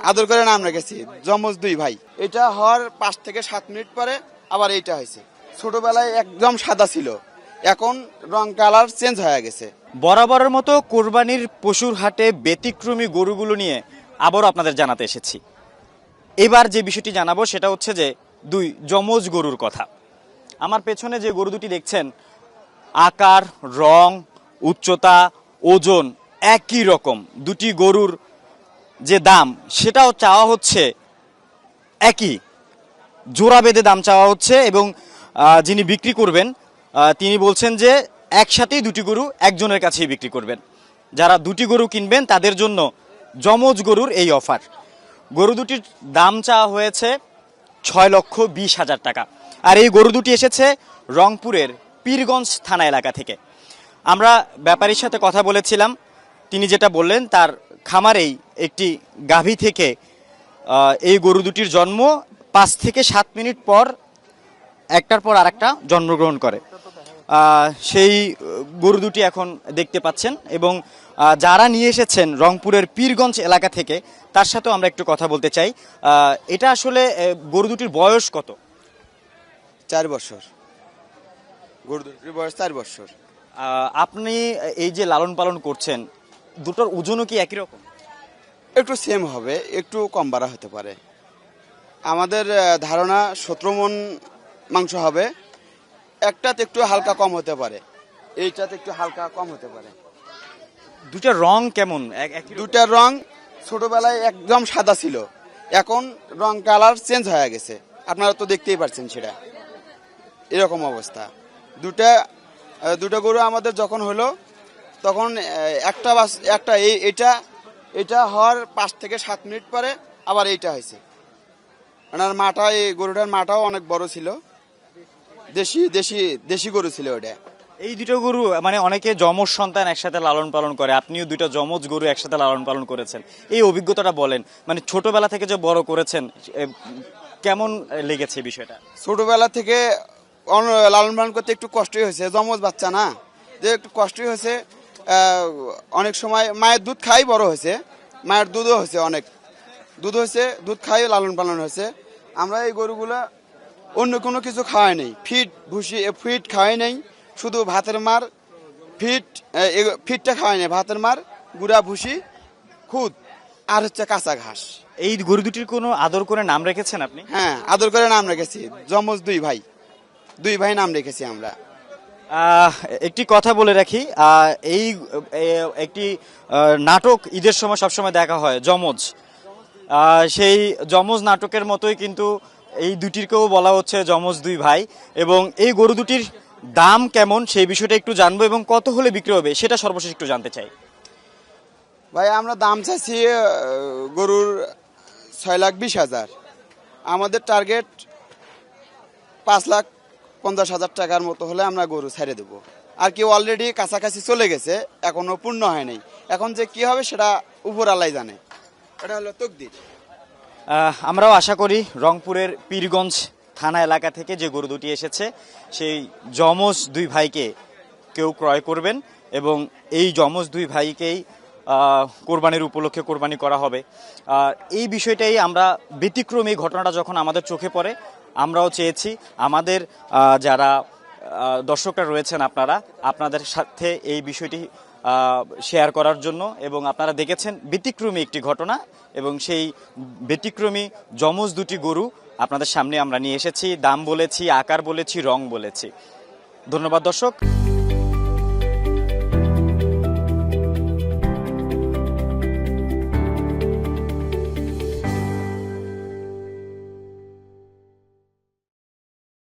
আদর করে নাম রেখেছি যমজ দুই ভাই। এটা হওয়ার 5 থেকে 7 মিনিট পরে আবার এইটা হয়েছে। ছোটবেলায় একদম সাদা ছিল, এখন রং কালার চেঞ্জ হয়ে গেছে। বরাবরের মতো কোরবানির পশুর হাটে ব্যতিক্রমী গরুগুলো নিয়ে আবারও আপনাদের জানাতে এসেছি। এবার যে বিষয়টি জানাবো সেটা হচ্ছে যে দুই যমজ গরুর কথা। আমার পেছনে যে গরু দুটি দেখছেন, আকার, রং, উচ্চতা, ওজন একই রকম। দুটি গরুর যে দাম সেটাও চাওয়া হচ্ছে একই, জোড়া বেঁধে দাম চাওয়া হচ্ছে। এবং যিনি বিক্রি করবেন তিনি বলছেন যে একসাথেই দুটি গরু একজনের কাছেই বিক্রি করবেন। যারা দুটি গরু কিনবেন তাদের জন্য যমজ গরুর এই অফার। গরু দুটির দাম চাওয়া হয়েছে 6,20,000 টাকা। আর এই গরু দুটি এসেছে রংপুরের পীরগঞ্জ থানা এলাকা থেকে। আমরা ব্যাপারীর সাথে কথা বলেছিলাম, তিনি যেটা বললেন তার খামারেই একটি গাভী থেকে এই গরু দুটির জন্ম। 5 থেকে 7 মিনিট পর একটার পর আরেকটা জন্মগ্রহণ করে। সেই গরু দুটি এখন দেখতে পাচ্ছেন এবং যারা নিয়ে এসেছেন রংপুরের পীরগঞ্জ এলাকা থেকে তার সাথেও আমরা একটু কথা বলতে চাই। এটা আসলে গরু দুটির বয়স কত? 4 বছর। গরু দুটির বয়স 4 বছর। আপনি এই যে লালন পালন করছেন, দুটোর ওজনও কি একই রকম? একটু সেম হবে, একটু কম বাড়া হতে পারে। আমাদের ধারণা 17 মণ মাংস হবে। একটাতে একটু হালকা কম হতে পারে, এইটাতে একটু হালকা কম হতে পারে। দুটার রং কেমন? দুটার রং ছোটবেলায় একদম সাদা ছিল, এখন রং কালার চেঞ্জ হয়ে গেছে। আপনারা তো দেখতেই পাচ্ছেন সেটা, এরকম অবস্থা। দুটা গরু আমাদের যখন হলো তখন এটা হওয়ার 5 থেকে 7 মিনিট পরে আবার এইটা হয়েছে। ওনার মাটা, এই গরুটার মাটাও অনেক বড় ছিল, দেশি গরু ছিল ওটা। এই দুটো গরু মানে অনেকে যমজ সন্তান একসাথে লালন পালন করে, আপনিও দুটো যমজ গরু একসাথে লালন পালন করেছেন। এই অভিজ্ঞতাটা বলেন, মানে ছোটবেলা থেকে যে বড় করেছেন, কেমন লেগেছে বিষয়টা? ছোটবেলা থেকে লালন পালন করতে একটু কষ্টই হয়েছে, যমজ বাচ্চা না, যে একটু কষ্টই হয়েছে। অনেক সময় মায়ের দুধ খাই বড় হয়েছে, মায়ের দুধও হয়েছে, অনেক দুধ খাই লালন পালন হয়েছে। আমরা এই গরুগুলা অন্য কোনো কিছু খাওয়াই নেই, ফিট খাওয়াই নেই, শুধু ভাতের মার, ফিটটা খাওয়াই নেই, ভাতের মার, গুঁড়া ভুসি, খুদ আর হচ্ছে কাঁচা ঘাস। এই গরু দুটির কোনো আদর করে নাম রেখেছেন আপনি? হ্যাঁ, আদর করে নাম রেখেছি যমজ দুই ভাই নাম রেখেছি আমরা। একটি কথা বলে রাখি, এই একটি নাটক ঈদের সময় সবসময় দেখা হয় যমজ। সেই যমজ নাটকের মতোই কিন্তু এই দুটিরকেও বলা হচ্ছে যমজ দুই ভাই। এবং এই গরু দুটির দাম কেমন সেই বিষয়টা একটু জানবো এবং কত হলে বিক্রি হবে সেটা সর্বশেষ একটু জানতে চাই। ভাই আমরা দাম চাইছি গরুর 6,20,000। আমাদের টার্গেট 5,50,000 টাকার মতো হলে আমরা গরু ছেড়ে দেবো। আর কি অলরেডি কাছাকাছি চলে গেছে, এখনো পূর্ণ হয় নাই। এখন যে কি হবে সেটা উপর আল্লাহ জানে, এটা হলো তকদির। আমরাও আশা করি রংপুরের পীরগঞ্জ থানা এলাকা থেকে যে গরু দুটি এসেছে সেই যমজ দুই ভাইকে কেউ ক্রয় করবেন এবং এই যমজ দুই ভাইকেই কোরবানির উপলক্ষে কোরবানি করা হবে। এই বিষয়টাই আমরা ব্যতিক্রমী ঘটনাটা যখন আমাদের চোখে পড়ে আমরাও চেয়েছি আমাদের যারা দর্শকরা রয়েছেন আপনাদের সাথে এই বিষয়টি শেয়ার করার জন্য। এবং আপনারা দেখেছেন ব্যতিক্রমী একটি ঘটনা এবং সেই ব্যতিক্রমী যমজ দুটি গরু আপনাদের সামনে আমরা নিয়ে এসেছি। দাম বলেছি, আকার বলেছি, রং বলেছি। ধন্যবাদ দর্শক।